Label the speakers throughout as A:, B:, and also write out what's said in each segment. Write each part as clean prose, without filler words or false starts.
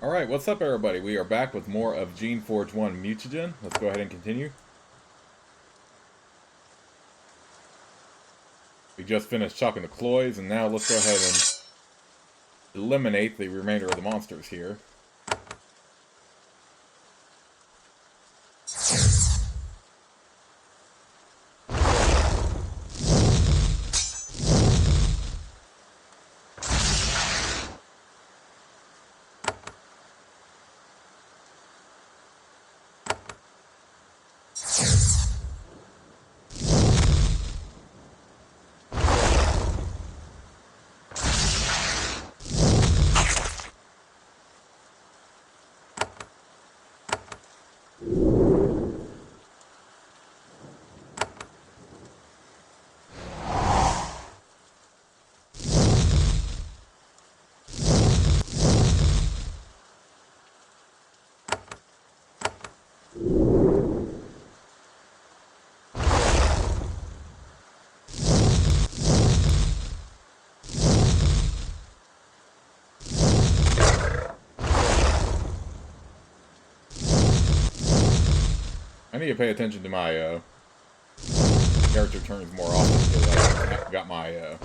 A: Alright, what's up everybody? We are back with more of Geneforge 1 Mutagen. Let's go ahead and continue. We just finished chopping the cloys, and now let's go ahead and eliminate the remainder of the monsters here. I need to pay attention to my character turns more often because I got my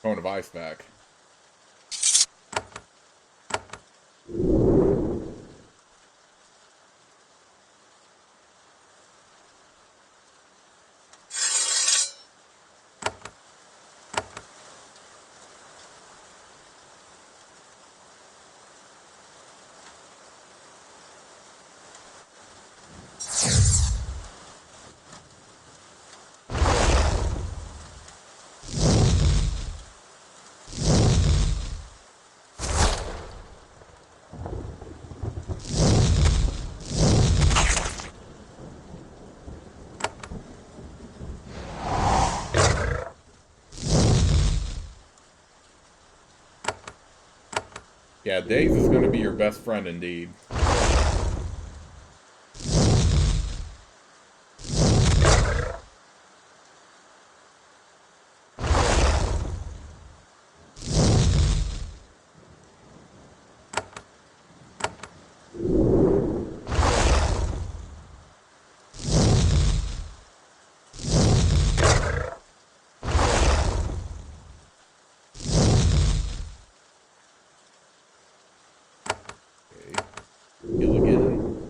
A: Cone of Ice back. Yeah, Daze is going to be your best friend indeed. Heal again.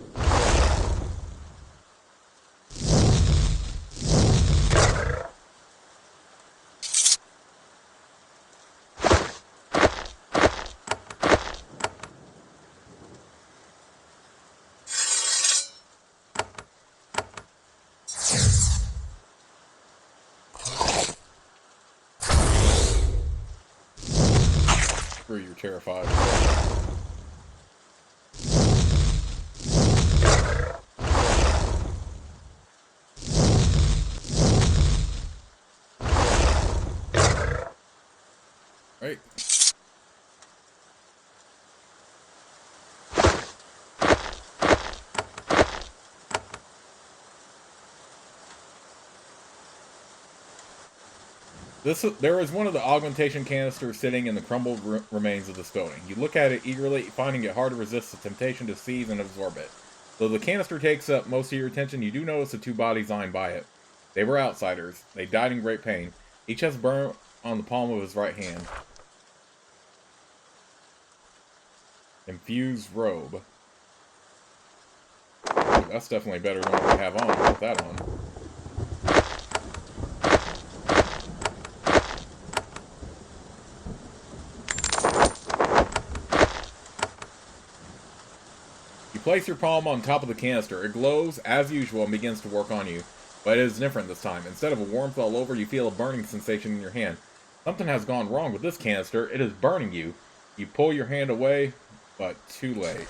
A: Screw, you're terrified. Right. There is one of the augmentation canisters sitting in the crumbled remains of this building. You look at it eagerly, finding it hard to resist the temptation to seize and absorb it. Though the canister takes up most of your attention, you do notice the two bodies lying by it. They were outsiders. They died in great pain. Each has a burn on the palm of his right hand. Infused robe. Ooh, that's definitely better than what we have on. Put that on. You place your palm on top of the canister. It glows, as usual, and begins to work on you. But it is different this time. Instead of a warmth all over, you feel a burning sensation in your hand. Something has gone wrong with this canister. It is burning you. You pull your hand away, but too late.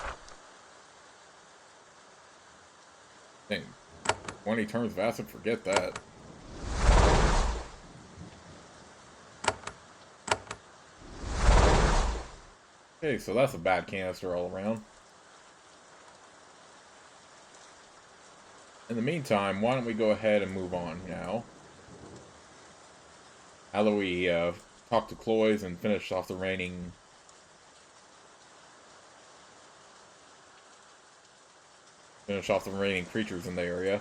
A: Dang. 20 turns of acid, forget that. Okay, so that's a bad canister all around. In the meantime, why don't we go ahead and move on now? Now that we talk to Cloys and finish off the remaining Finish off the remaining creatures in the area.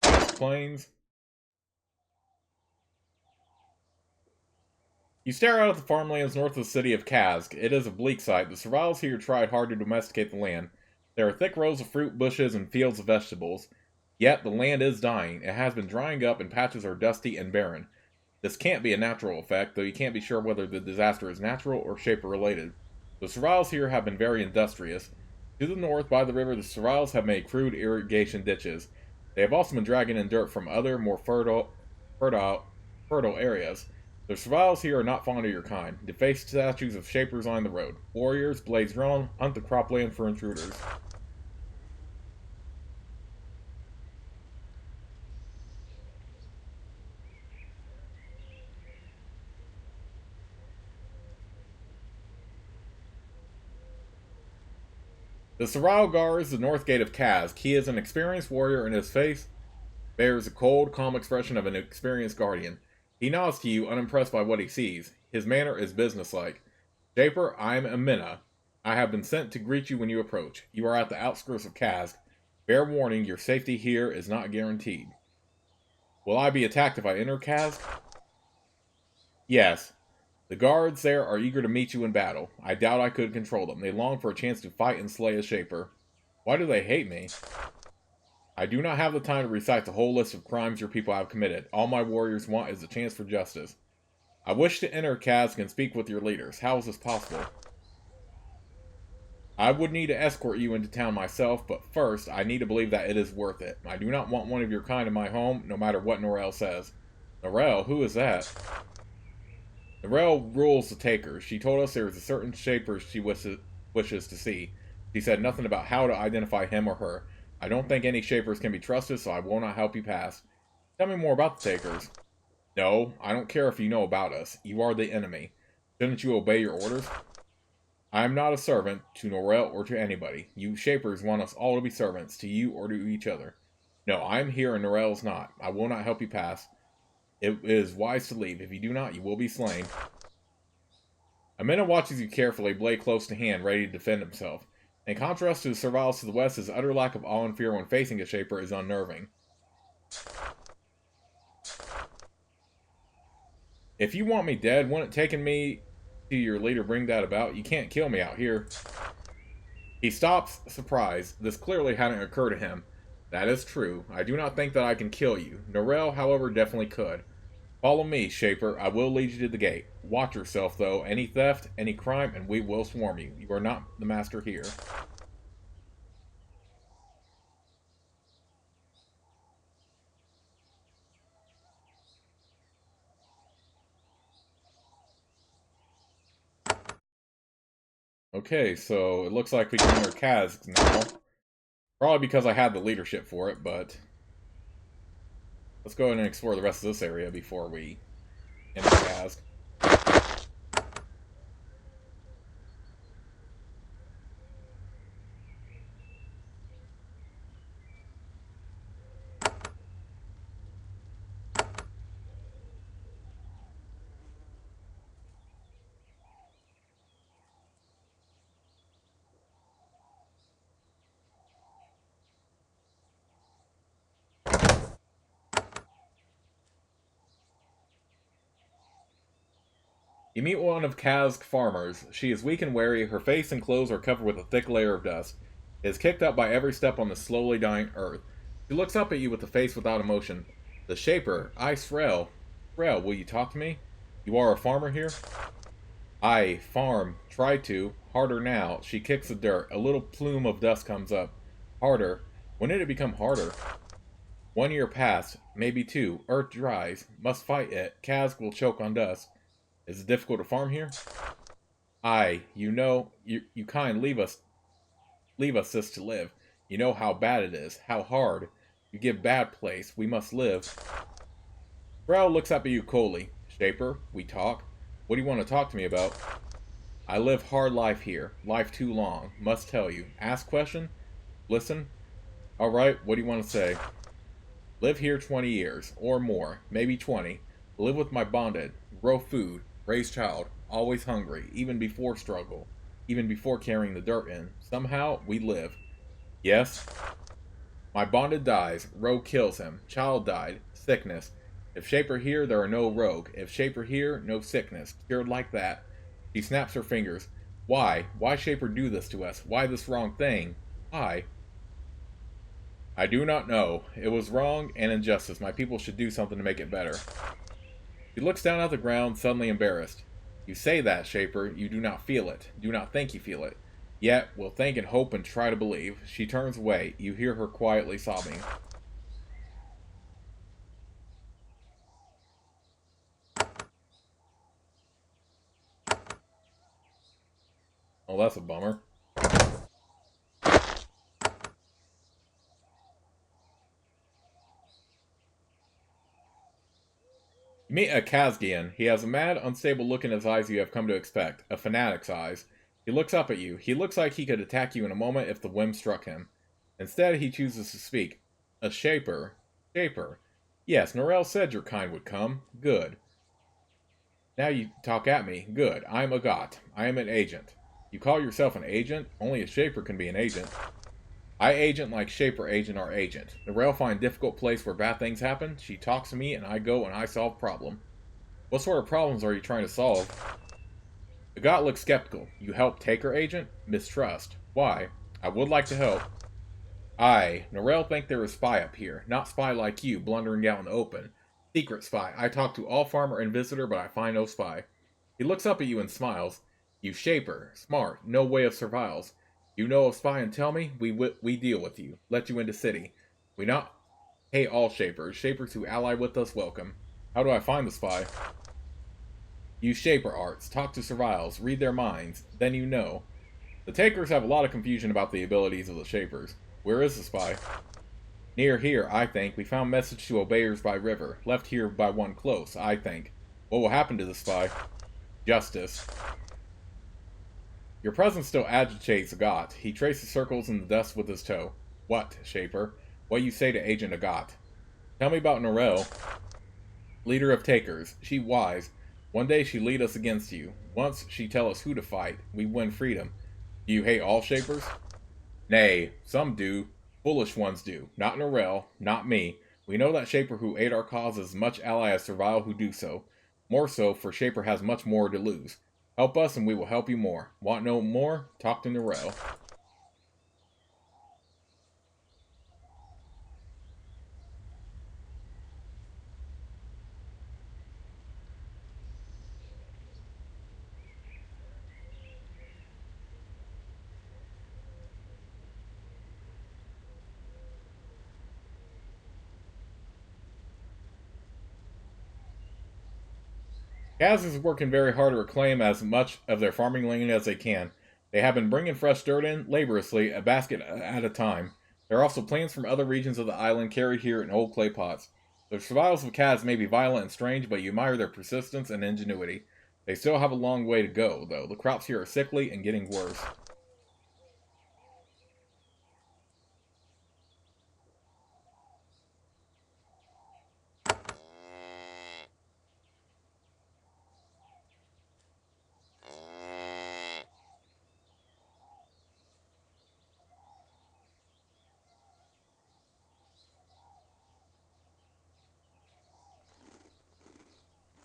A: Plains. You stare out at the farmlands north of the city of Kazg. It is a bleak sight. The survivors here tried hard to domesticate the land. There are thick rows of fruit bushes and fields of vegetables. Yet the land is dying. It has been drying up and patches are dusty and barren. This can't be a natural effect, though you can't be sure whether the disaster is natural or Shaper related. The survivors here have been very industrious. To the north, by the river, the survivors have made crude irrigation ditches. They have also been dragging in dirt from other, more fertile areas. The survivors here are not fond of your kind. Defaced statues of Shapers line the road. Warriors, blades drawn, hunt the cropland for intruders. The Sorrel guards the north gate of Kazg. He is an experienced warrior, and his face bears a cold, calm expression of an experienced guardian. He nods to you, unimpressed by what he sees. His manner is businesslike. Shaper, I am Amina. I have been sent to greet you when you approach. You are at the outskirts of Kazg. Bear warning, your safety here is not guaranteed. Will I be attacked if I enter Kazg? Yes. The guards there are eager to meet you in battle. I doubt I could control them. They long for a chance to fight and slay a Shaper. Why do they hate me? I do not have the time to recite the whole list of crimes your people have committed. All my warriors want is a chance for justice. I wish to enter Kazg and speak with your leaders. How is this possible? I would need to escort you into town myself, but first, I need to believe that it is worth it. I do not want one of your kind in my home, no matter what Norel says. Norel? Who is that? Norel rules the Takers. She told us there is a certain Shaper she wishes to see. She said nothing about how to identify him or her. I don't think any Shapers can be trusted, so I will not help you pass. Tell me more about the Takers. No, I don't care if you know about us. You are the enemy. Shouldn't you obey your orders? I am not a servant to Norel or to anybody. You Shapers want us all to be servants, to you or to each other. No, I am here and Norel is not. I will not help you pass. It is wise to leave. If you do not, you will be slain. Amina watches you carefully, blade close to hand, ready to defend himself. In contrast to the survivors to the west, his utter lack of awe and fear when facing a Shaper is unnerving. If you want me dead, wouldn't taking me to your leader bring that about? You can't kill me out here. He stops, surprised. This clearly hadn't occurred to him. That is true. I do not think that I can kill you. Norel, however, definitely could. Follow me, Shaper. I will lead you to the gate. Watch yourself, though. Any theft, any crime, and we will swarm you. You are not the master here. Okay, so it looks like we can enter Kazg now. Probably because I had the leadership for it, but let's go ahead and explore the rest of this area before we enter Kazg. You meet one of Kazg's farmers. She is weak and weary. Her face and clothes are covered with a thick layer of dust. It is kicked up by every step on the slowly dying earth. She looks up at you with a face without emotion. The Shaper, I, Srel. Srel, will you talk to me? You are a farmer here? I farm. Try to. Harder now. She kicks the dirt. A little plume of dust comes up. Harder. When did it become harder? 1 year passed. Maybe 2. Earth dries. Must fight it. Kazg will choke on dust. Is it difficult to farm here? Aye, you know, you kind leave us this to live. You know how bad it is, how hard. You give bad place, we must live. Brow looks up at you coldly. Shaper, we talk. What do you want to talk to me about? I live hard life here, life too long. Must tell you. Ask question? Listen? Alright, what do you want to say? Live here 20 years, or more, maybe 20. Live with my bonded, grow food. Raised child, always hungry, even before struggle. even before carrying the dirt in. Somehow, we live. Yes, my bonded dies. Rogue kills him. Child died. Sickness. If Shaper here, there are no rogue. If Shaper here, no sickness. Cured like that. She snaps her fingers. Why? Why Shaper do this to us? Why this wrong thing? Why? I do not know. It was wrong and injustice. My people should do something to make it better. He looks down at the ground, suddenly embarrassed. You say that, Shaper. You do not feel it. Do not think you feel it. Yet, will think and hope and try to believe. She turns away. You hear her quietly sobbing. Oh, that's a bummer. You meet a Kazgian. He has a mad, unstable look in his eyes you have come to expect. A fanatic's eyes. He looks up at you. He looks like he could attack you in a moment if the whim struck him. Instead, he chooses to speak. A Shaper. Shaper. Yes, Norel said your kind would come. Good. Now you talk at me. Good. I am a Got. I am an agent. You call yourself an agent? Only a Shaper can be an agent. I agent like Shaper agent our agent. Norel find difficult place where bad things happen. She talks to me and I go and I solve problem. What sort of problems are you trying to solve? The Got looks skeptical. You help Taker agent? Mistrust. Why? I would like to help. Norel think there is spy up here. Not spy like you, blundering out in the open. Secret spy. I talk to all farmer and visitor, but I find no spy. He looks up at you and smiles. You Shaper. Smart. No way of surviles. You know of spy and tell me, we deal with you. Let you into city. We not hate all Shapers. Shapers who ally with us welcome. How do I find the spy? Use Shaper arts. Talk to surviles. Read their minds. Then you know. The Takers have a lot of confusion about the abilities of the Shapers. Where is the spy? Near here, I think. We found message to obeyers by river. Left here by one close, I think. What will happen to the spy? Justice. Your presence still agitates Agat. He traces circles in the dust with his toe. What, Shaper? What you say to Agent Agat? Tell me about Norel. Leader of Takers. She wise. One day she lead us against you. Once she tell us who to fight. We win freedom. Do you hate all Shapers? Nay, some do. Foolish ones do. Not Norel. Not me. We know that Shaper who aid our cause is as much ally as Servile who do so. More so, for Shaper has much more to lose. Help us and we will help you more. Want no more? Talk to Norel. Kazg is working very hard to reclaim as much of their farming land as they can. They have been bringing fresh dirt in, laboriously, a basket at a time. There are also plants from other regions of the island carried here in old clay pots. The survivals of Kazg may be violent and strange, but you admire their persistence and ingenuity. They still have a long way to go, though. The crops here are sickly and getting worse.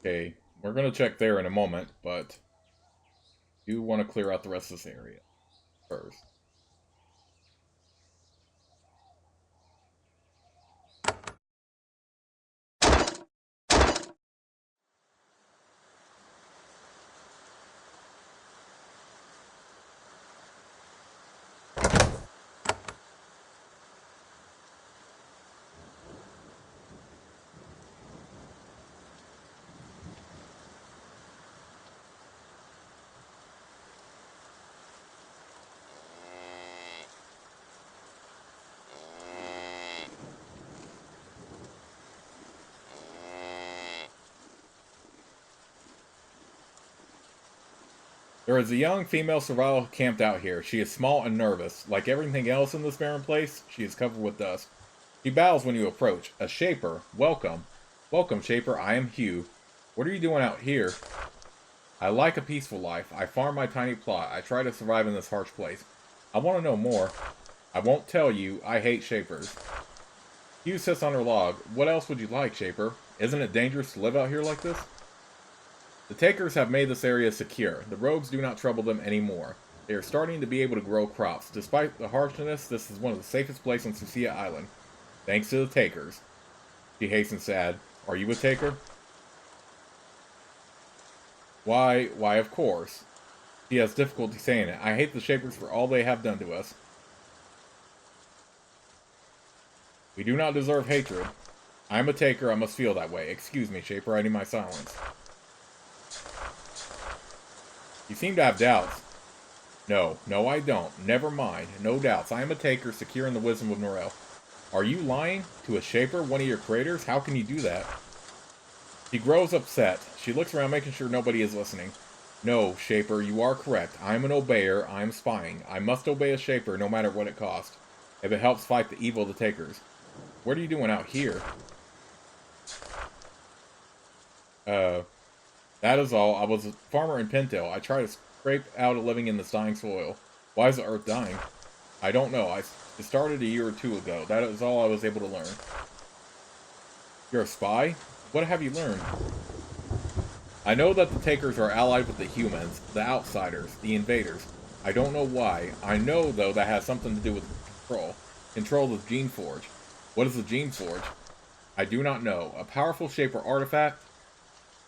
A: Okay, we're going to check there in a moment, but I do want to clear out the rest of this area first. There is a young female survival camped out here. She is small and nervous. Like everything else in this barren place, she is covered with dust. She bows when you approach. A Shaper. Welcome. Welcome, Shaper. I am Hugh. What are you doing out here? I like a peaceful life. I farm my tiny plot. I try to survive in this harsh place. I want to know more. I won't tell you. I hate Shapers. Hugh sits on her log. What else would you like, Shaper? Isn't it dangerous to live out here like this? The Takers have made this area secure. The rogues do not trouble them anymore. They are starting to be able to grow crops. Despite the harshness, this is one of the safest places on Sucia Island. Thanks to the Takers. She hastens to add, Are you a Taker? Why, of course. She has difficulty saying it. I hate the Shapers for all they have done to us. We do not deserve hatred. I am a Taker, I must feel that way. Excuse me, Shaper, I need my silence. You seem to have doubts. No, I don't. Never mind. No doubts. I am a Taker, secure in the wisdom of Norel. Are you lying? To a Shaper, one of your creators? How can you do that? She grows upset. She looks around, making sure nobody is listening. No, Shaper, you are correct. I am an obeyer. I am spying. I must obey a Shaper, no matter what it costs. If it helps fight the evil of the Takers. What are you doing out here? That is all. I was a farmer in Pintail. I try to scrape out a living in this dying soil. Why is the earth dying? I don't know. It started a year or two ago. That is all I was able to learn. You're a spy? What have you learned? I know that the Takers are allied with the humans, the outsiders, the invaders. I don't know why. I know, though, that has something to do with control. Control of Geneforge. What is the Geneforge? I do not know. A powerful Shaper artifact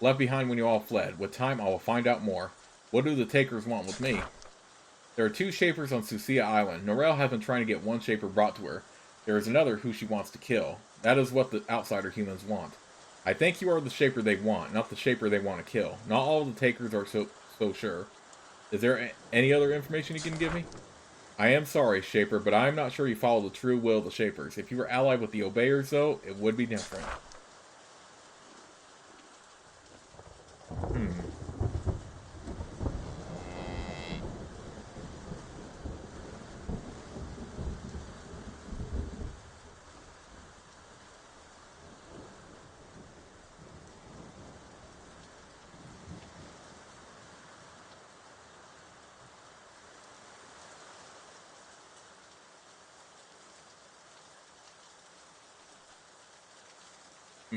A: left behind when you all fled. With time, I will find out more. What do the Takers want with me? There are 2 Shapers on Sucia Island. Norel has been trying to get one Shaper brought to her. There is another who she wants to kill. That is what the outsider humans want. I think you are the Shaper they want, not the Shaper they want to kill. Not all of the Takers are so sure. Is there any other information you can give me? I am sorry, Shaper, but I am not sure you follow the true will of the Shapers. If you were allied with the Obeyers, though, it would be different.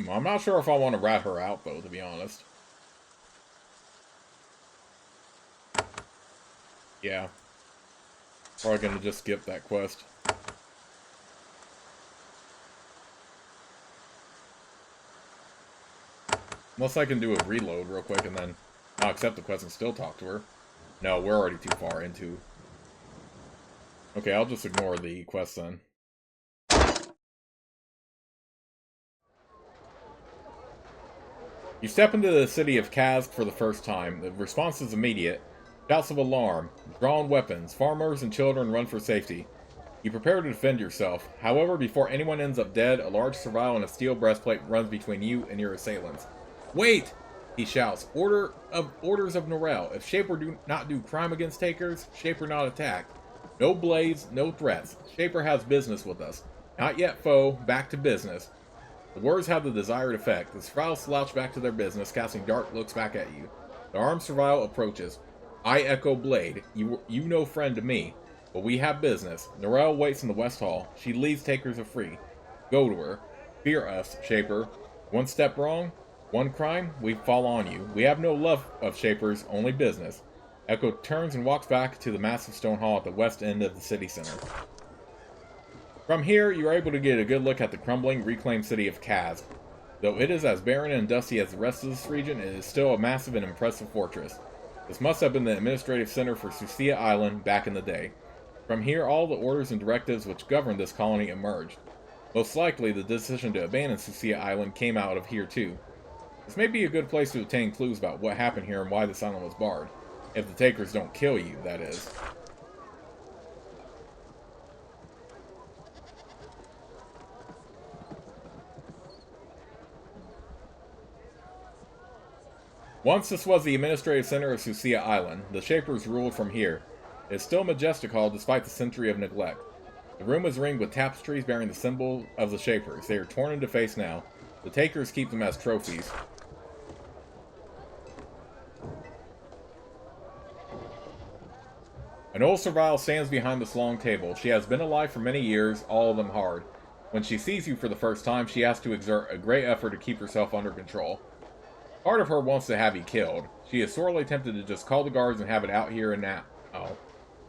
A: I'm not sure if I want to rat her out, though, to be honest. Yeah. Probably gonna just skip that quest. Unless I can do a reload real quick and then I'll accept the quest and still talk to her. No, we're already too far into. Okay, I'll just ignore the quest then. You step into the city of Kazg for the first time. The response is immediate. Shouts of alarm, drawn weapons, farmers and children run for safety. You prepare to defend yourself. However, before anyone ends up dead, a large servile and a steel breastplate runs between you and your assailants. Wait! He shouts. Orders of Norel. If Shaper do not do crime against Takers, Shaper not attack. No blades, no threats. Shaper has business with us. Not yet, foe. Back to business. The words have the desired effect. The Servile slouch back to their business, casting dark looks back at you. The armed Servile approaches. I echo blade. You no friend to me. But we have business. Norel waits in the West Hall. She leaves Takers are free. Go to her. Fear us, Shaper. One step wrong, one crime, we fall on you. We have no love of Shapers, only business. Echo turns and walks back to the massive stone hall at the west end of the city center. From here, you are able to get a good look at the crumbling, reclaimed city of Kazg. Though it is as barren and dusty as the rest of this region, it is still a massive and impressive fortress. This must have been the administrative center for Sucia Island back in the day. From here, all the orders and directives which governed this colony emerged. Most likely, the decision to abandon Sucia Island came out of here too. This may be a good place to obtain clues about what happened here and why this island was barred. If the Takers don't kill you, that is. Once this was the administrative center of Sucia Island, the Shapers ruled from here. It is still a majestic hall despite the century of neglect. The room is ringed with tapestries bearing the symbol of the Shapers. They are torn into face now. The Takers keep them as trophies. An old survival stands behind this long table. She has been alive for many years, all of them hard. When she sees you for the first time, she has to exert a great effort to keep herself under control. Part of her wants to have you killed. She is sorely tempted to just call the guards and have it out here and now. Oh.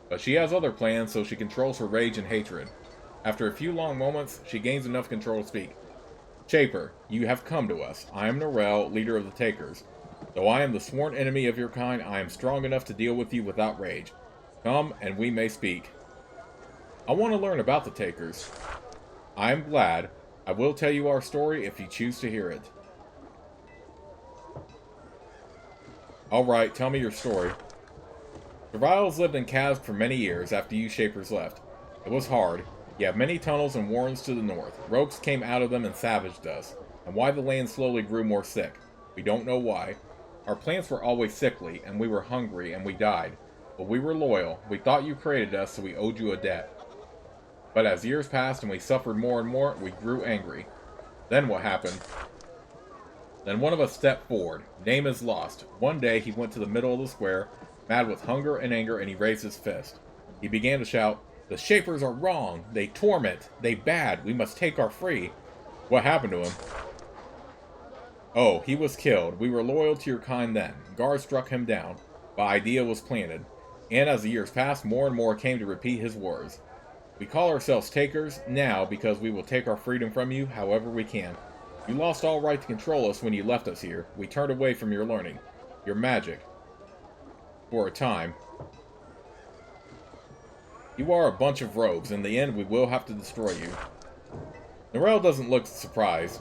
A: But she has other plans, so she controls her rage and hatred. After a few long moments, she gains enough control to speak. Shaper, you have come to us. I am Norel, leader of the Takers. Though I am the sworn enemy of your kind, I am strong enough to deal with you without rage. Come, and we may speak. I want to learn about the Takers. I am glad. I will tell you our story if you choose to hear it. Alright, tell me your story. Survivals lived in Kazg for many years after you Shapers left. It was hard. You have many tunnels and warrens to the north. Rogues came out of them and savaged us. And why the land slowly grew more sick. We don't know why. Our plants were always sickly, and we were hungry, and we died. But we were loyal. We thought you created us, so we owed you a debt. But as years passed and we suffered more and more, we grew angry. Then what happened? Then one of us stepped forward. Name is lost. One day he went to the middle of the square, mad with hunger and anger, and he raised his fist. He began to shout, "The Shapers are wrong! They torment! They bad! We must take our free!" What happened to him? Oh, he was killed. We were loyal to your kind then. Guards struck him down. The idea was planted. And as the years passed, more and more came to repeat his words. We call ourselves Takers now because we will take our freedom from you however we can. You lost all right to control us when you left us here. We turned away from your learning. Your magic. For a time. You are a bunch of rogues. In the end, we will have to destroy you. Norel doesn't look surprised.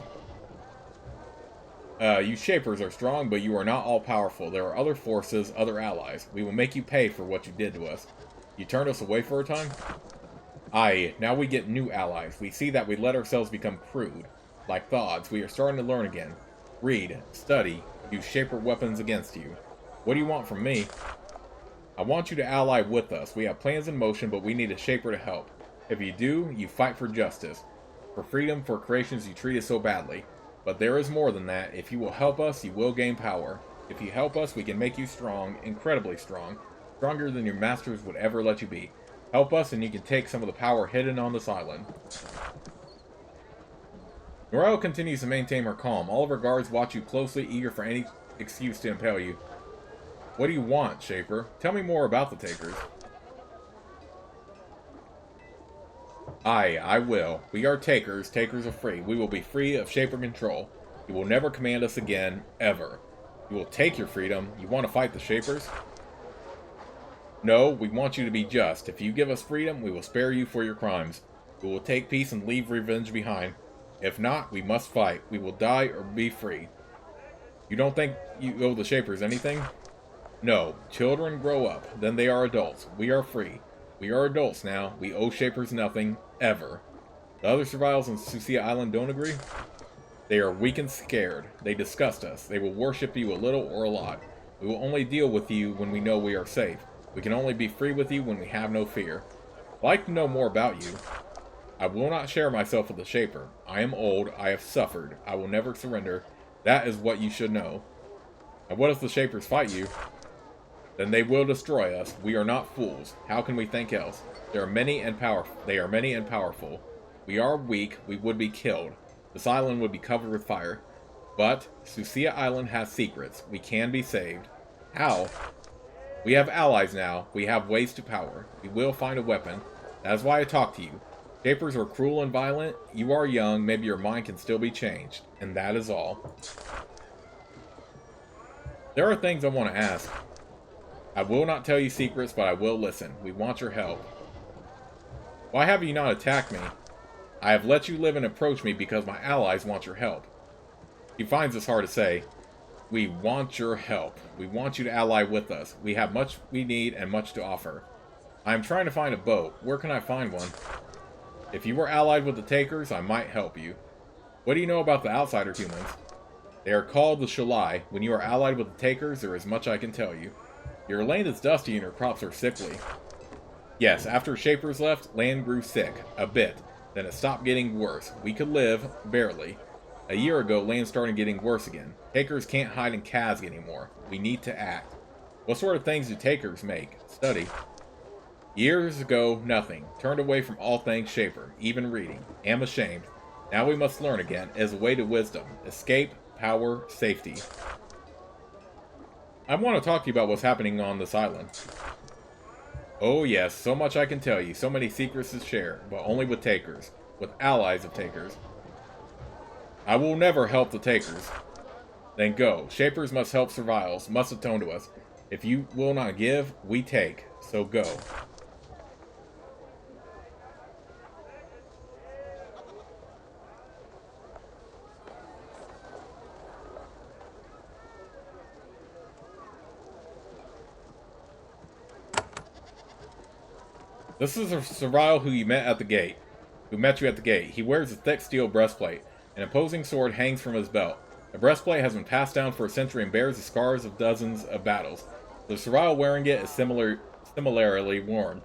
A: You Shapers are strong, but you are not all-powerful. There are other forces, other allies. We will make you pay for what you did to us. You turned us away for a time? Aye, now we get new allies. We see that we let ourselves become crude. Like gods, we are starting to learn again. Read, study, use Shaper weapons against you. What do you want from me? I want you to ally with us. We have plans in motion, but we need a Shaper to help. If you do, you fight for justice. For freedom, for creations you treat us so badly. But there is more than that. If you will help us, you will gain power. If you help us, we can make you strong, incredibly strong. Stronger than your masters would ever let you be. Help us and you can take some of the power hidden on this island. Norel continues to maintain her calm. All of her guards watch you closely, eager for any excuse to impale you. What do you want, Shaper? Tell me more about the Takers. Aye, I will. We are Takers. Takers are free. We will be free of Shaper control. You will never command us again, ever. You will take your freedom. You want to fight the Shapers? No, we want you to be just. If you give us freedom, we will spare you for your crimes. We will take peace and leave revenge behind. If not, we must fight. We will die or be free. You don't think you owe the Shapers anything? No. Children grow up. Then they are adults. We are free. We are adults now. We owe Shapers nothing. Ever. The other survivors on Sucia Island don't agree? They are weak and scared. They disgust us. They will worship you a little or a lot. We will only deal with you when we know we are safe. We can only be free with you when we have no fear. I'd like to know more about you. I will not share myself with the Shaper. I am old. I have suffered. I will never surrender. That is what you should know. And what if the Shapers fight you? Then they will destroy us. We are not fools. How can we think else? They are many and powerful. We are weak. We would be killed. This island would be covered with fire. But Sucia Island has secrets. We can be saved. How? We have allies now. We have ways to power. We will find a weapon. That is why I talk to you. Shapers are cruel and violent. You are young. Maybe your mind can still be changed. And that is all. There are things I want to ask. I will not tell you secrets, but I will listen. We want your help. Why have you not attacked me? I have let you live and approach me because my allies want your help. He finds this hard to say. We want your help. We want you to ally with us. We have much we need and much to offer. I am trying to find a boat. Where can I find one? If you were allied with the Takers, I might help you. What do you know about the outsider humans? They are called the Shalai. When you are allied with the Takers, there is much I can tell you. Your land is dusty and your crops are sickly. Yes, after Shapers left, land grew sick. A bit. Then it stopped getting worse. We could live, barely. A year ago, land started getting worse again. Takers can't hide in Kazg anymore. We need to act. What sort of things do Takers make? Study. Years ago, nothing. Turned away from all things Shaper, even reading. Am ashamed. Now we must learn again, as a way to wisdom. Escape, power, safety. I want to talk to you about what's happening on this island. Oh yes, so much I can tell you, so many secrets to share, but only with takers. With allies of takers. I will never help the takers. Then go. Shapers must help survivals, must atone to us. If you will not give, we take. So go. This is a survival who met you at the gate. He wears a thick steel breastplate. An imposing sword hangs from his belt. The breastplate has been passed down for a century and bears the scars of dozens of battles. The survival wearing it is similarly worn.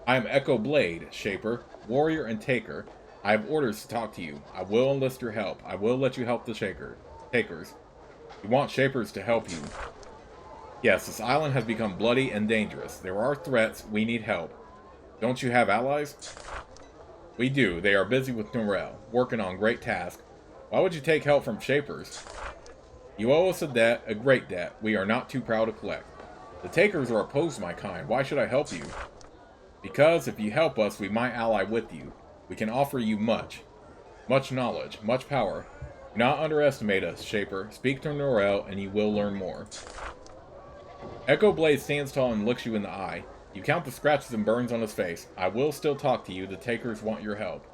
A: I am Echo Blade, Shaper, warrior and taker. I have orders to talk to you. I will enlist your help. I will let you help the takers. You want Shapers to help you. Yes, this island has become bloody and dangerous. There are threats. We need help. Don't you have allies? We do. They are busy with Norel, working on great tasks. Why would you take help from Shapers? You owe us a debt, a great debt. We are not too proud to collect. The takers are opposed to my kind. Why should I help you? Because if you help us, we might ally with you. We can offer you much knowledge, much power. Do not underestimate us, Shaper. Speak to Norel, and you will learn more. Echo Blade stands tall and looks you in the eye. You count the scratches and burns on his face. I will still talk to you. The takers want your help.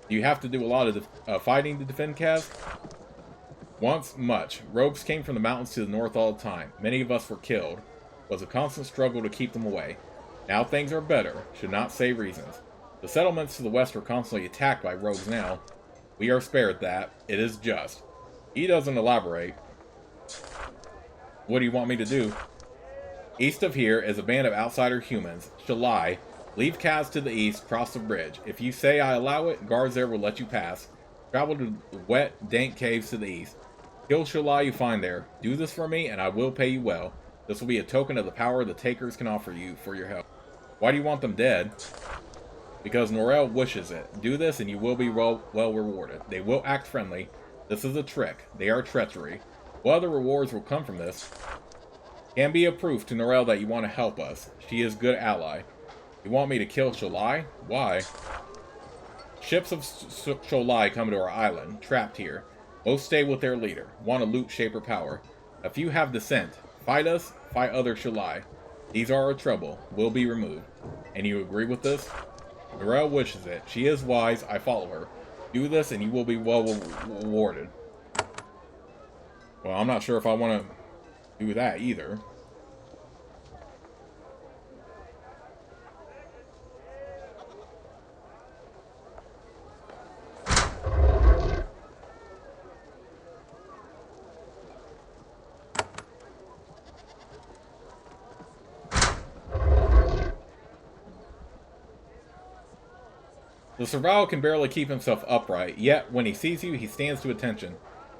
A: Do you have to do a lot of fighting to defend Kazg? Once, much. Rogues came from the mountains to the north all the time. Many of us were killed. It was a constant struggle to keep them away. Now things are better. Should not say reasons. The settlements to the west are constantly attacked by rogues now. We are spared that. It is just. He doesn't elaborate. What do you want me to do? East of here is a band of outsider humans. Shalai. Leave Kazg to the east, cross the bridge. If you say I allow it, guards there will let you pass. Travel to the wet, dank caves to the east. Kill Shalai you find there. Do this for me, and I will pay you well. This will be a token of the power the takers can offer you for your help. Why do you want them dead? Because Norel wishes it. Do this, and you will be well rewarded. They will act friendly. This is a trick. They are treachery. What other rewards will come from this? Can be a proof to Norel that you want to help us. She is a good ally. You want me to kill Shalai? Why? Ships of Shalai come to our island, trapped here. Most stay with their leader. Want to loot Shaper power. A few have dissent. Fight us, fight other Shalai. These are our trouble. Will be removed. And you agree with this? Norel wishes it. She is wise. I follow her. Do this and you will be well rewarded. Well, I'm not sure if I want to do that either. The survival can barely keep himself upright, yet when he sees you, he stands to attention.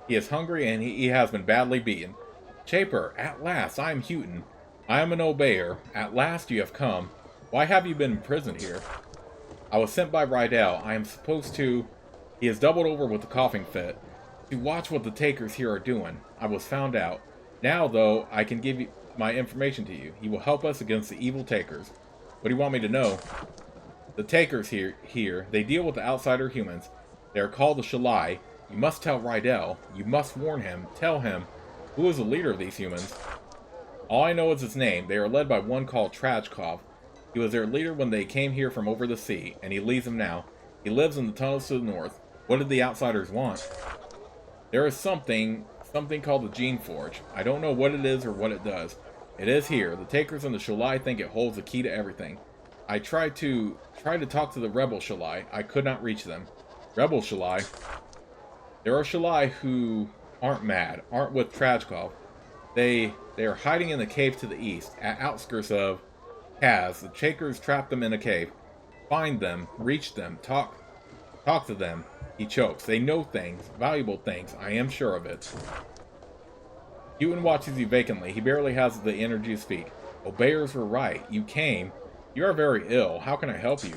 A: He is hungry and he has been badly beaten. Shaper, at last, I am Houghton. I am an obeyer. At last you have come. Why have you been imprisoned here? I was sent by Rydell. I am supposed to... He is doubled over with a coughing fit. To watch what the takers here are doing. I was found out. Now, though, I can give you my information to you. He will help us against the evil takers. What do you want me to know? The takers here, they deal with the outsider humans. They are called the Shalai. You must tell Rydell. You must warn him. Tell him. Who is the leader of these humans? All I know is his name. They are led by one called Trajkov. He was their leader when they came here from over the sea, and he leads them now. He lives in the tunnels to the north. What did the outsiders want? There is something called the Geneforge. I don't know what it is or what it does. It is here. The takers and the Shalai think it holds the key to everything. I tried to talk to the rebel Shalai. I could not reach them. Rebel Shalai? There are Shalai who aren't mad, aren't with Trajkov. They are hiding in the cave to the east, at outskirts of Kazg. The takers trapped them in a cave. Find them, reach them, talk to them. He chokes. They know things, valuable things. I am sure of it. Houghton watches you vacantly. He barely has the energy to speak. Obeyers were right. You You are very ill. How can I help you?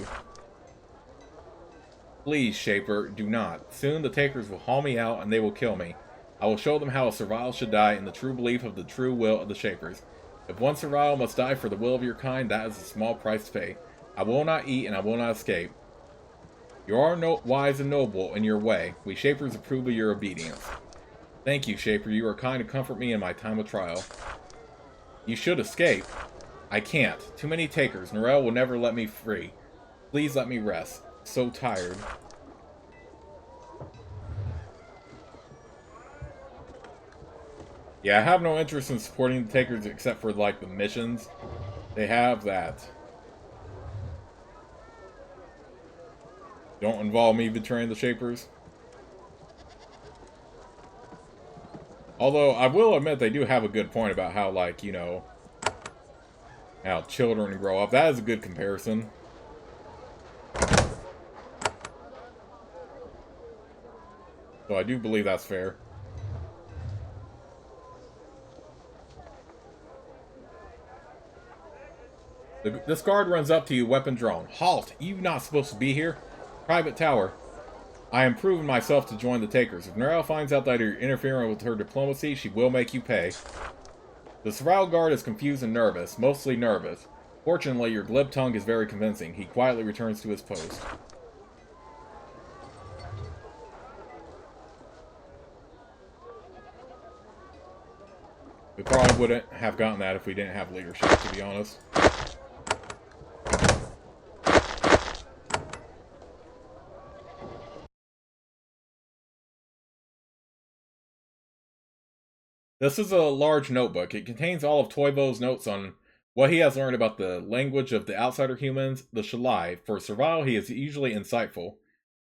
A: Please, Shaper, do not. Soon the Takers will haul me out and they will kill me. I will show them how a Servile should die in the true belief of the true will of the Shapers. If one Servile must die for the will of your kind, that is a small price to pay. I will not eat and I will not escape. You are wise and noble in your way. We Shapers approve of your obedience. Thank you, Shaper. You are kind to comfort me in my time of trial. You should escape. I can't. Too many Takers. Norel will never let me free. Please let me rest. So tired. Yeah, I have no interest in supporting the Takers except for, like, the missions. They have that. Don't involve me betraying the Shapers. Although, I will admit they do have a good point about how, like, you know, how children grow up. That is a good comparison. So I do believe that's fair. This guard runs up to you, weapon drawn. Halt! You not supposed to be here? Private Tower. I am proving myself to join the Takers. If Norel finds out that you're interfering with her diplomacy, she will make you pay. The Servile guard is confused and nervous, mostly nervous. Fortunately, your glib tongue is very convincing. He quietly returns to his post. We probably wouldn't have gotten that if we didn't have leadership, to be honest. This is a large notebook. It contains all of Toivo's notes on what he has learned about the language of the outsider humans, the Shalai. For Servile, he is usually insightful.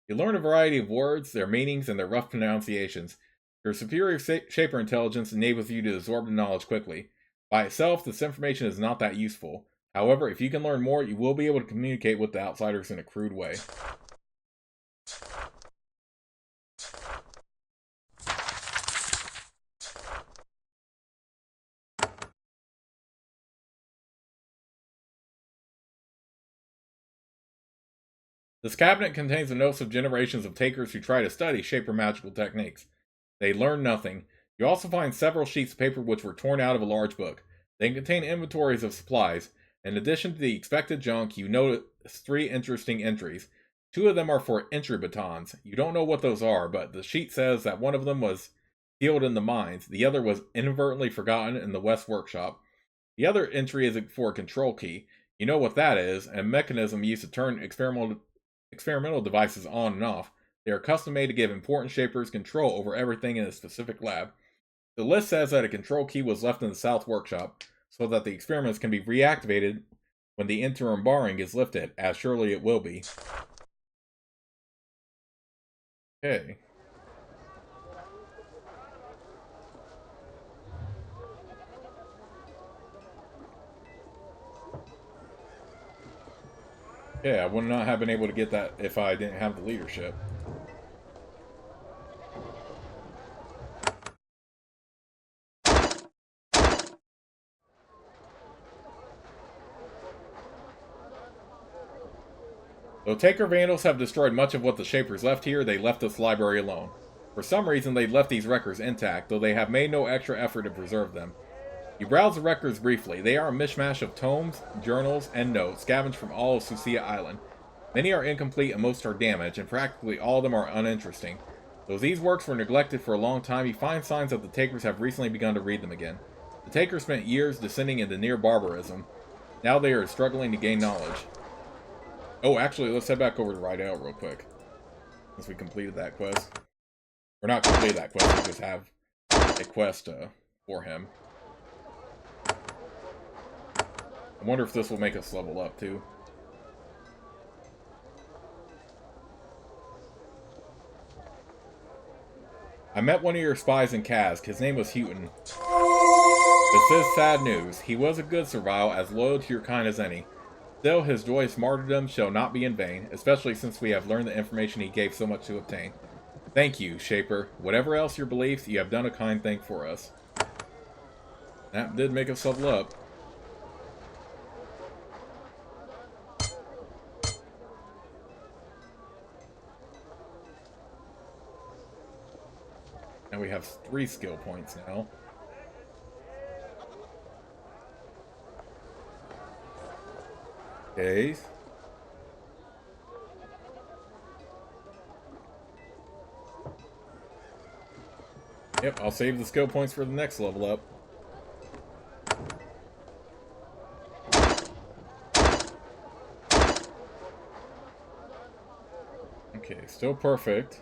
A: You learn a variety of words, their meanings, and their rough pronunciations. Your superior Shaper intelligence enables you to absorb the knowledge quickly. By itself, this information is not that useful. However, if you can learn more, you will be able to communicate with the outsiders in a crude way. This cabinet contains the notes of generations of Takers who try to study Shaper magical techniques. They learn nothing. You also find several sheets of paper which were torn out of a large book. They contain inventories of supplies. In addition to the expected junk, you notice 3 interesting entries. 2 of them are for entry batons. You don't know what those are, but the sheet says that one of them was sealed in the mines. The other was inadvertently forgotten in the West Workshop. The other entry is for a control key. You know what that is, a mechanism used to turn experimental devices on and off. They are custom made to give important Shapers control over everything in a specific lab. The list says that a control key was left in the South Workshop, so that the experiments can be reactivated when the interim barring is lifted, as surely it will be. Okay. Yeah, I would not have been able to get that if I didn't have the leadership. Though Taker Vandals have destroyed much of what the Shapers left here, they left this library alone. For some reason, they left these records intact, though they have made no extra effort to preserve them. You browse the records briefly. They are a mishmash of tomes, journals, and notes scavenged from all of Sucia Island. Many are incomplete and most are damaged, and practically all of them are uninteresting. Though these works were neglected for a long time, you find signs that the Takers have recently begun to read them again. The Takers spent years descending into near barbarism. Now they are struggling to gain knowledge. Oh, actually, let's head back over to Rydell real quick. Since we completed that quest. Or not completed that quest, we just have a quest for him. I wonder if this will make us level up, too. I met one of your spies in Kazg. His name was Houghton. This is sad news. He was a good Servile, as loyal to your kind as any. Still, his joyous martyrdom shall not be in vain, especially since we have learned the information he gave so much to obtain. Thank you, Shaper. Whatever else your beliefs, you have done a kind thing for us. That did make us level up. we have 3 skill points now. Okay. Yep, I'll save the skill points for the next level up. Okay, still perfect.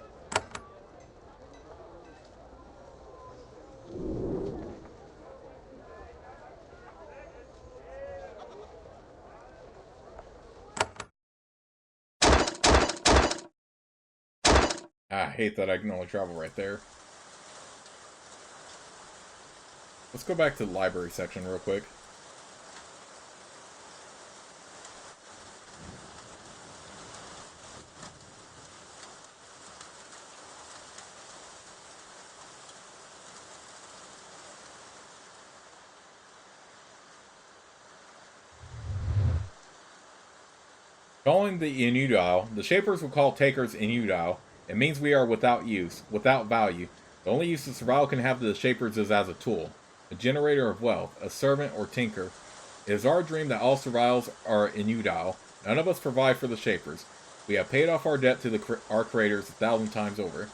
A: I hate that I can only travel right there. Let's go back to the library section real quick. Calling the inutile, the Shapers will call takers inutile. It means we are without use, without value. The only use the Survival can have to the Shapers is as a tool, a generator of wealth, a servant or tinker. It is our dream that all Survivals are inutile. None of us provide for the Shapers. We have paid off our debt to our creators 1,000 times over.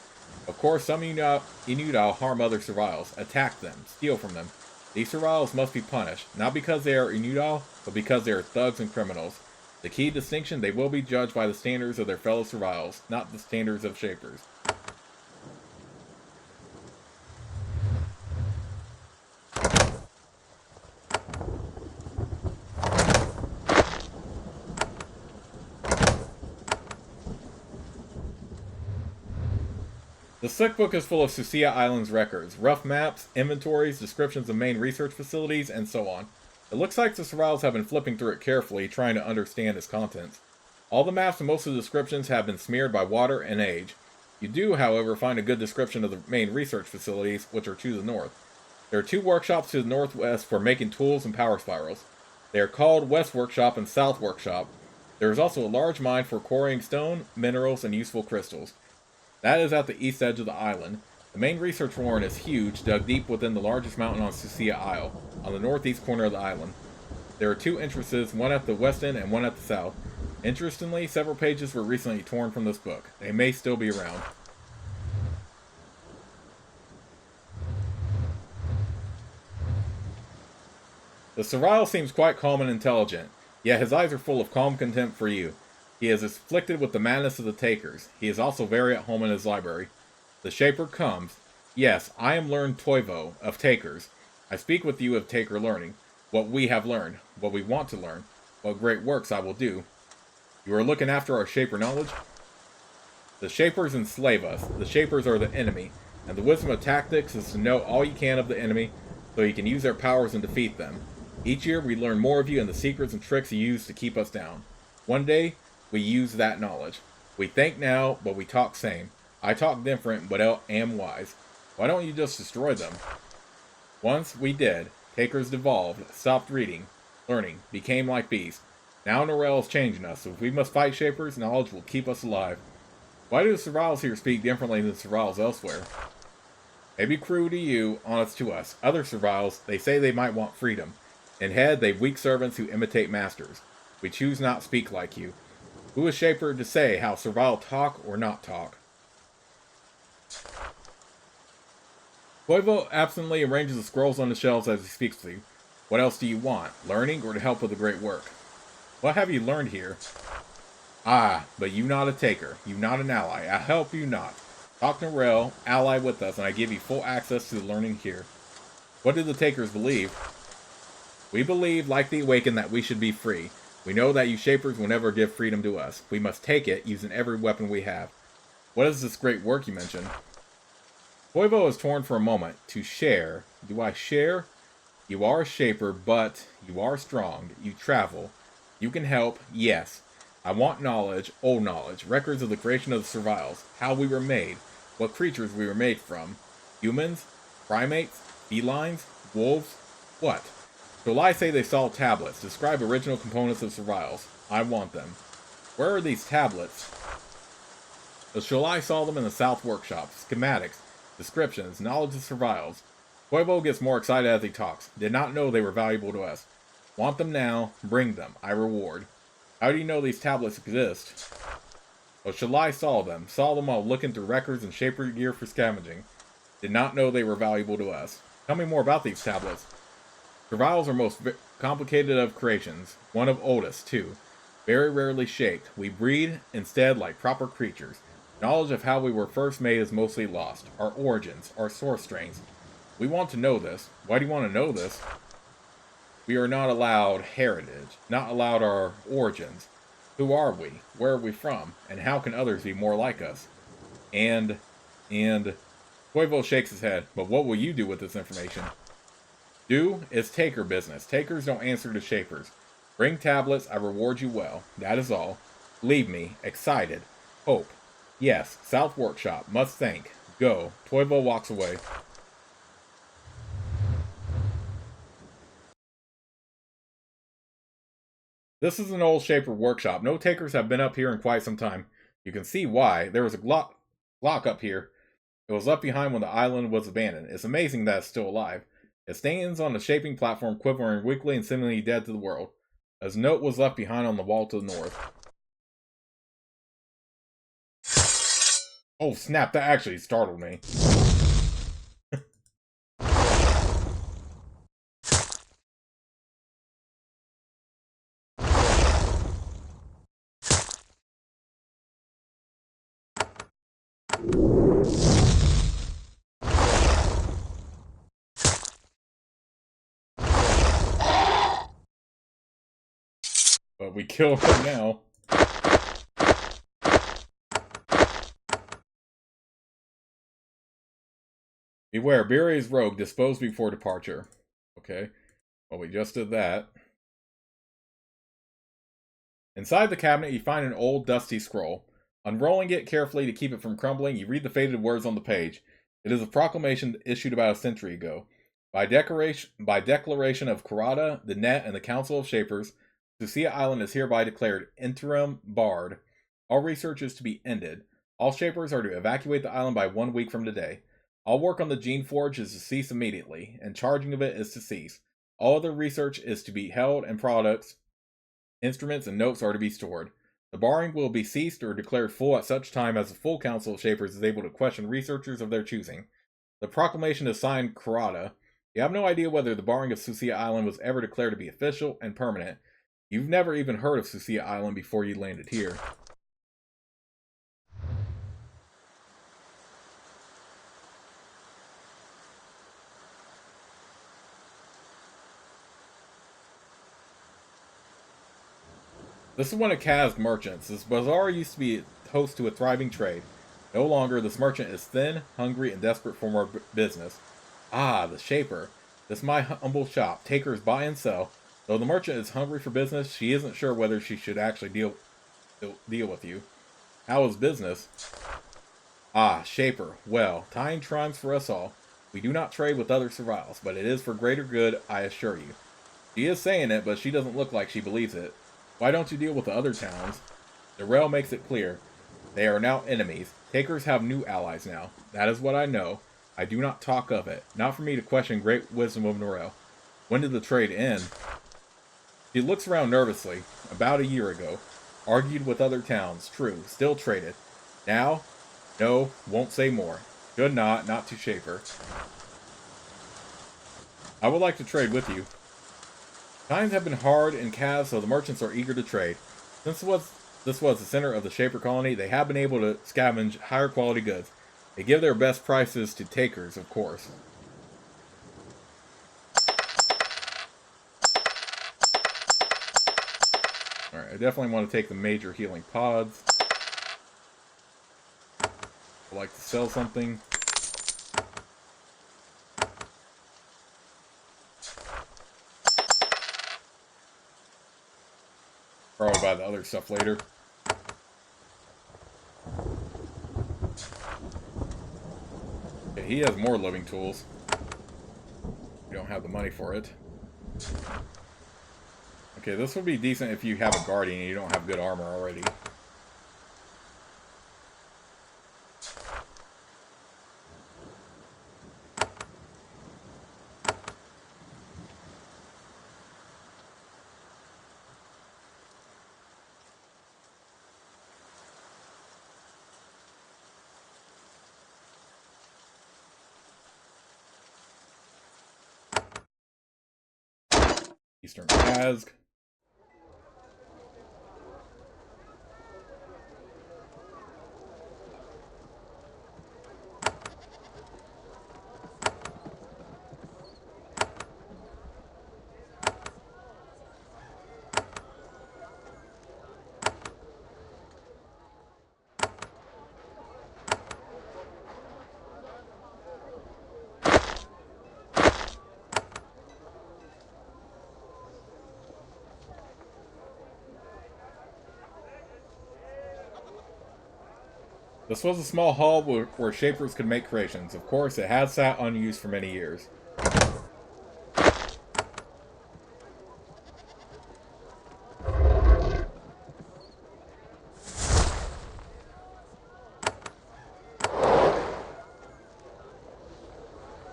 A: Of course, some inutile harm other Survivals, attack them, steal from them. These Survivals must be punished, not because they are inutile, but because they are thugs and criminals. The key distinction, they will be judged by the standards of their fellow Survivals, not the standards of Shapers. The Slick Book is full of Sucia Island's records, rough maps, inventories, descriptions of main research facilities, and so on. It looks like the Survivals have been flipping through it carefully, trying to understand its contents. All the maps and most of the descriptions have been smeared by water and age. You do, however, find a good description of the main research facilities, which are to the north. There are 2 workshops to the northwest for making tools and power spirals. They are called West Workshop and South Workshop. There is also a large mine for quarrying stone, minerals, and useful crystals. That is at the east edge of the island. The main research warren is huge, dug deep within the largest mountain on Sucia Isle, on the northeast corner of the island. There are 2 entrances, one at the west end and one at the south. Interestingly, several pages were recently torn from this book. They may still be around. The Survival seems quite calm and intelligent, yet his eyes are full of calm contempt for you. He is afflicted with the madness of the takers. He is also very at home in his library. The Shaper comes. Yes, I am learned Toivo, of takers. I speak with you of taker learning. What we have learned, what we want to learn, what great works I will do. You are looking after our Shaper knowledge? The Shapers enslave us. The Shapers are the enemy, and the wisdom of tactics is to know all you can of the enemy, so you can use their powers and defeat them. Each year we learn more of you and the secrets and tricks you use to keep us down. One day, we use that knowledge. We think now, but we talk same. I talk different, but am wise. Why don't you just destroy them? Once we did. Takers devolved, stopped reading, learning, became like beasts. Now Norel is changing us, so if we must fight Shapers, knowledge will keep us alive. Why do the Survivals here speak differently than the Survivals elsewhere? Maybe cruel to you, honest to us. Other Survivals, they say they might want freedom. In head, they've weak servants who imitate masters. We choose not speak like you. Who is Shaper to say how Survival talk or not talk? Toivo absently arranges the scrolls on the shelves as he speaks to you. What else do you want? Learning or to help with the great work? What have you learned here? Ah, but you not a taker. You not an ally. I help you not. Talk to Rel, ally with us, and I give you full access to the learning here. What do the takers believe? We believe, like the Awakened, that we should be free. We know that you Shapers will never give freedom to us. We must take it, using every weapon we have. What is this great work you mentioned? Toivo is torn for a moment. To share. Do I share? You are a Shaper, but you are strong. You travel. You can help. Yes. I want knowledge, old knowledge, records of the creation of the Survivals, how we were made, what creatures we were made from. Humans? Primates? Felines? Wolves? What? Shall I say they saw tablets, describe original components of Survivals? I want them. Where are these tablets? The Shalai saw them in the South Workshop. Schematics. Descriptions. Knowledge of survivals. Quavo gets more excited as he talks. Did not know they were valuable to us. Want them now. Bring them. I reward. How do you know these tablets exist? Well, Shalai saw them. Saw them while looking through records and shaper gear for scavenging. Did not know they were valuable to us. Tell me more about these tablets. Survivals are most complicated of creations. One of oldest, too. Very rarely shaped. We breed, instead, like proper creatures. Knowledge of how we were first made is mostly lost. Our origins, our source strains. We want to know this. Why do you want to know this? We are not allowed heritage, not allowed our origins. Who are we? Where are we from? And how can others be more like us? And Quavo shakes his head. But what will you do with this information? Do is taker business. Takers don't answer to shapers. Bring tablets, I reward you well. That is all. Leave me, excited. Hope. Yes, South Workshop, must thank. Go. Quavo walks away. This is an old shaper workshop. No takers have been up here in quite some time. You can see why. There was a Glock up here. It was left behind when the island was abandoned. It's amazing that it's still alive. It stands on the shaping platform, quivering weakly and seemingly dead to the world. A note was left behind on the wall to the north. Oh snap, that actually startled me. But we killed him now. Beware, Beery's rogue, disposed before departure. Okay. Well, we just did that. Inside the cabinet, you find an old, dusty scroll. Unrolling it carefully to keep it from crumbling, you read the faded words on the page. It is a proclamation issued about a century ago. By declaration of Karada, the Net, and the Council of Shapers, Sucia Island is hereby declared interim barred. All research is to be ended. All Shapers are to evacuate the island by 1 week from today. All work on the Geneforge is to cease immediately, and charging of it is to cease. All other research is to be held, and products, instruments, and notes are to be stored. The barring will be ceased or declared full at such time as the full Council of Shapers is able to question researchers of their choosing. The proclamation is signed Karada. You have no idea whether the barring of Sucia Island was ever declared to be official and permanent. You've never even heard of Sucia Island before you landed here. This is one of Kazg's merchants. This bazaar used to be host to a thriving trade. No longer, this merchant is thin, hungry, and desperate for more business. Ah, the Shaper. This is my humble shop. Takers buy and sell. Though the merchant is hungry for business, she isn't sure whether she should actually deal with you. How is business? Ah, Shaper. Well, time triumphs for us all. We do not trade with other survivals, but it is for greater good, I assure you. She is saying it, but she doesn't look like she believes it. Why don't you deal with the other towns? The rail makes it clear. They are now enemies. Takers have new allies now. That is what I know. I do not talk of it. Not for me to question great wisdom of Norel. When did the trade end? She looks around nervously. About a year ago. Argued with other towns. True. Still traded. Now? No. Won't say more. Should not to Shaper. I would like to trade with you. Times have been hard in Kazg, so the merchants are eager to trade. Since this was the center of the Shaper colony, they have been able to scavenge higher quality goods. They give their best prices to takers, of course. Alright, I definitely want to take the major healing pods. I'd like to sell something. Probably buy the other stuff later. Okay, he has more living tools. We don't have the money for it. Okay, this would be decent if you have a guardian and you don't have good armor already. Eastern Kazg. This was a small hall where shapers could make creations. Of course, it had sat unused for many years.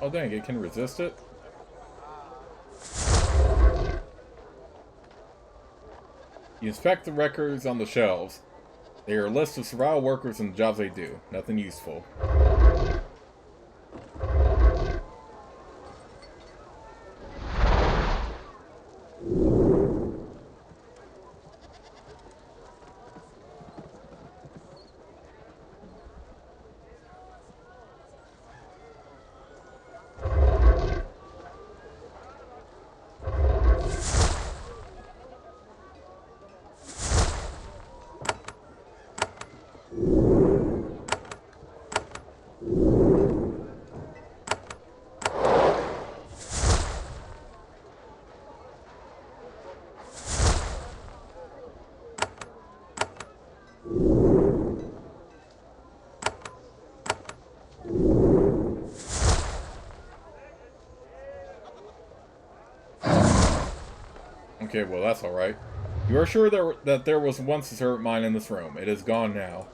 A: Oh dang, it can resist it? You inspect the records on the shelves. They are a list of survival workers and the jobs they do. Nothing useful. Okay, well that's alright. You are sure that there was once a servant mine in this room. It is gone now.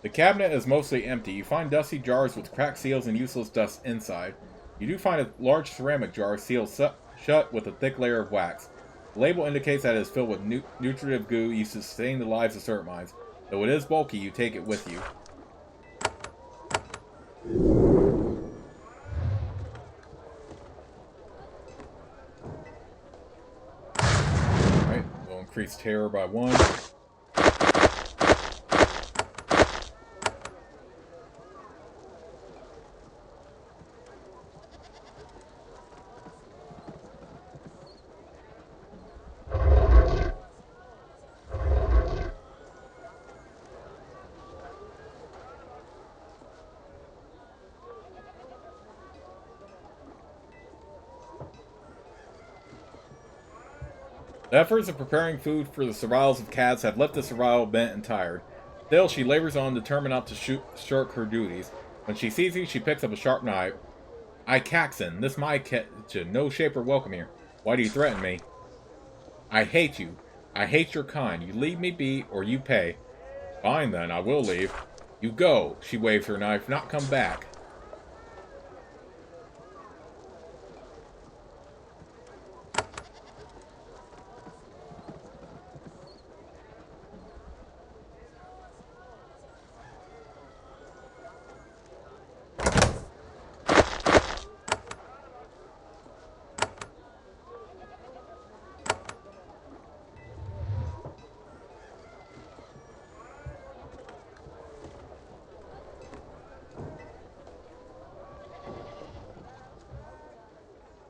A: The cabinet is mostly empty. You find dusty jars with cracked seals and useless dust inside. You do find a large ceramic jar sealed shut with a thick layer of wax. The label indicates that it is filled with nutritive goo used to sustain the lives of serpent mines. Though it is bulky, you take it with you. Alright, we'll increase terror by 1. The efforts of preparing food for the survivals of Kazg have left the survival bent and tired. Still, she labors on, determined not to shirk her duties. When she sees you, she picks up a sharp knife. I Caxon, this my kitchen, no shaper welcome here. Why do you threaten me? I hate you. I hate your kind. You leave me be, or you pay. Fine then, I will leave. You go, she waves her knife, not come back.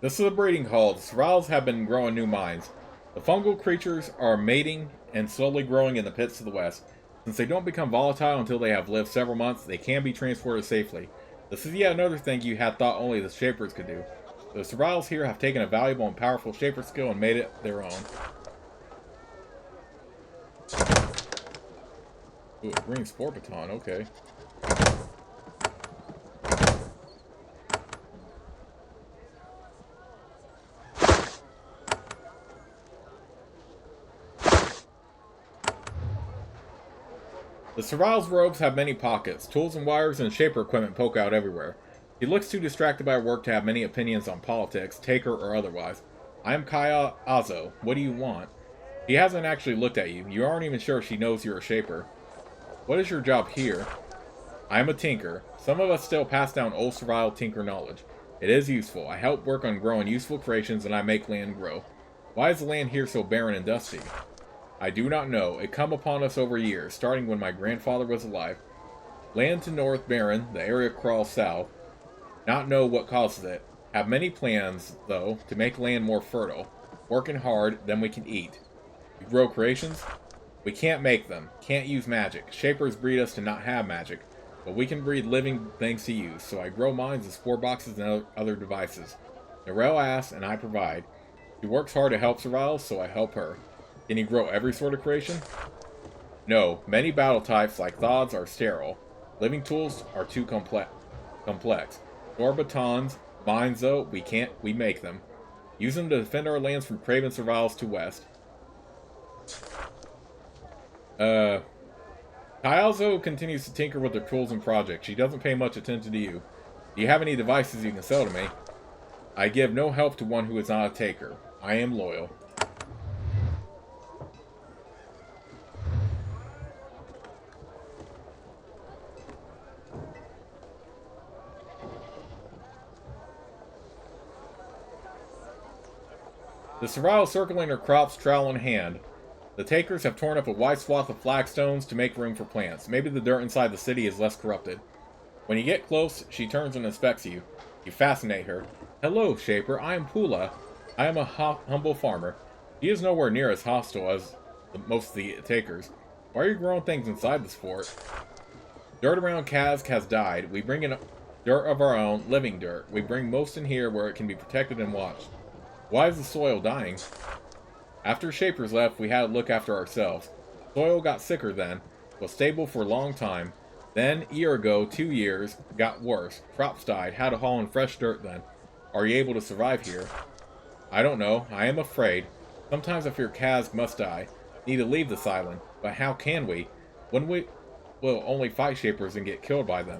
A: This is a breeding hall. The survivals have been growing new minds. The fungal creatures are mating and slowly growing in the pits to the west. Since they don't become volatile until they have lived several months, they can be transported safely. This is yet another thing you had thought only the Shapers could do. The survivals here have taken a valuable and powerful Shaper skill and made it their own. Ooh, a green spore baton, okay. The survival's robes have many pockets. Tools and wires and shaper equipment poke out everywhere. He looks too distracted by work to have many opinions on politics, taker or otherwise. I am Kaya Azo. What do you want? He hasn't actually looked at you. You aren't even sure if she knows you're a shaper. What is your job here? I am a tinker. Some of us still pass down old survival tinker knowledge. It is useful. I help work on growing useful creations and I make land grow. Why is the land here so barren and dusty? I do not know. It come upon us over years, starting when my grandfather was alive. Land to north barren, the area crawls south. Not know what causes it. Have many plans, though, to make land more fertile. Working hard, then we can eat. We grow creations? We can't make them. Can't use magic. Shapers breed us to not have magic. But we can breed living things to use, so I grow mines and spore boxes and other devices. Narelle asks, and I provide. She works hard to help survival, so I help her. Can you grow every sort of creation? No. Many battle types, like Thods, are sterile. Living tools are too complex. Door batons, mines though, we make them. Use them to defend our lands from craven survivals to west. Kyalzo continues to tinker with her tools and projects. She doesn't pay much attention to you. Do you have any devices you can sell to me? I give no help to one who is not a taker. I am loyal. The survival circling her crops, trowel in hand. The takers have torn up a wide swath of flagstones to make room for plants. Maybe the dirt inside the city is less corrupted. When you get close, she turns and inspects you. You fascinate her. Hello, Shaper. I am Pula. I am a humble farmer. He is nowhere near as hostile as most of the takers. Why are you growing things inside this fort? Dirt around Kazg has died. We bring in dirt of our own, living dirt. We bring most in here where it can be protected and watched. Why is the soil dying? After Shapers left, we had to look after ourselves. Soil got sicker then, was stable for a long time. Then, a year ago, 2 years, got worse. Crops died, had to haul in fresh dirt then. Are you able to survive here? I don't know. I am afraid. Sometimes I fear Kazg must die. Need to leave this island. But how can we? When we will only fight Shapers and get killed by them.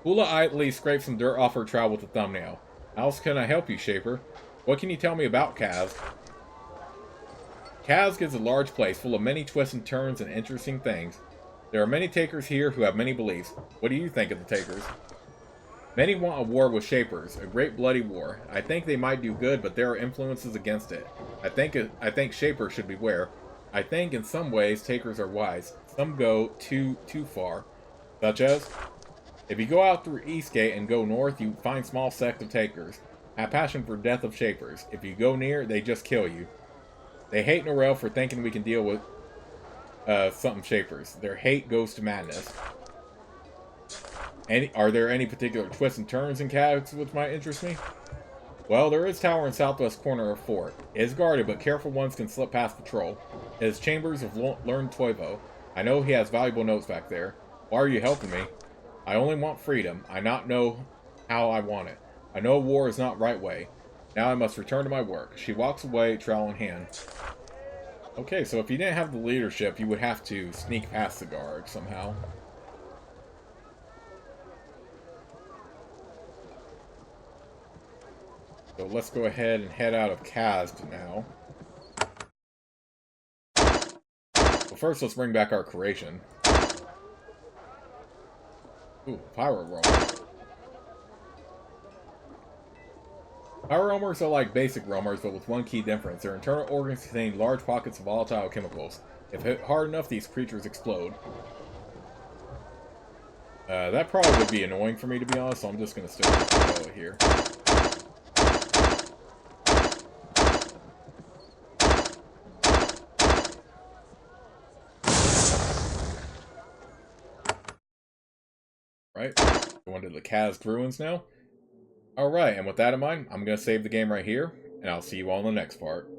A: Pula idly scraped some dirt off her trowel with a thumbnail. How else can I help you, Shaper? What can you tell me about Kazg? Kazg is a large place full of many twists and turns and interesting things. There are many takers here who have many beliefs. What do you think of the takers? Many want a war with Shapers, a great bloody war. I think they might do good, but there are influences against it. I think Shapers should beware. I think in some ways takers are wise. Some go too far. Such as? If you go out through Eastgate and go north, you find small sect of takers. Have passion for death of Shapers. If you go near, they just kill you. They hate Narelle for thinking we can deal with something Shapers. Their hate goes to madness. Are there any particular twists and turns in Kazg which might interest me? Well, there is tower in southwest corner of fort. It is guarded, but careful ones can slip past patrol. It is chambers of learned Toivo. I know he has valuable notes back there. Why are you helping me? I only want freedom. I not know how I want it. I know war is not right way. Now I must return to my work. She walks away, trowel in hand. Okay, so if you didn't have the leadership, you would have to sneak past the guard somehow. So let's go ahead and head out of Kazg now. But first, let's bring back our creation. Ooh, Pyro Roamer. Pyro Roamers are like basic roamers, but with one key difference. Their internal organs contain large pockets of volatile chemicals. If hit hard enough, these creatures explode. That probably would be annoying for me, to be honest, so I'm just going to stick with the here. Right, going to the Kazg ruins now. Alright, and with that in mind, I'm going to save the game right here, and I'll see you all in the next part.